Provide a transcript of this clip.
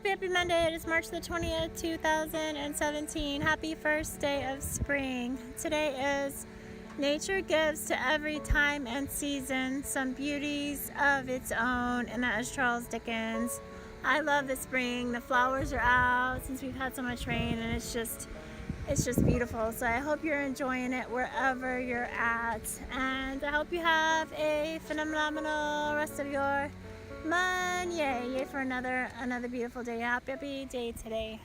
Happy Monday. It is March the 20th, 2017. Happy first day of spring. Today is Nature gives to every time and season some beauties of its own, and that is Charles Dickens. I love the spring. The flowers are out since we've had so much rain, and it's just beautiful. So I hope you're enjoying it wherever you're at, and I hope you have a phenomenal rest of your month. Yay for another beautiful day. Happy day today.